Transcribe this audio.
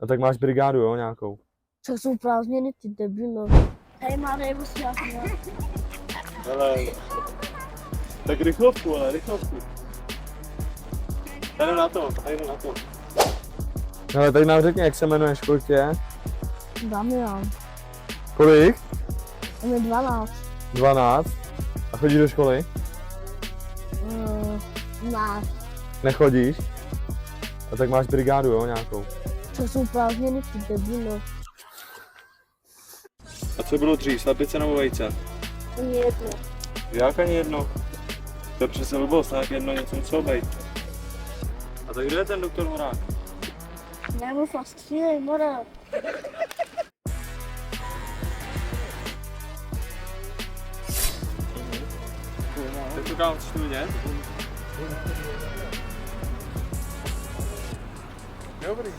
A tak máš brigádu, jo, nějakou? Co jsou prázdniny, ty debilo. Hej, má nejvu si Ale... Tak rychlovku, ale rychlovku. Jdu na to. No, tak nám řekni, jak se jmenuješ, kolik tě je? Damian. Kolik? Je mi 12. 12. A chodíš do školy? Ne. Nechodíš? A tak máš brigádu, jo, nějakou? Co jsou prázdniny, ty debilo. A co bylo dřív, slepice nebo vejce? Ani jedno. Jak ani jedno? To je přece blbost, tak jedno něco muselo být. A tak kde je ten doktor Horák? Nebo fakt střílej, more. Tak to kámo, chceš to vidět? Dobrý.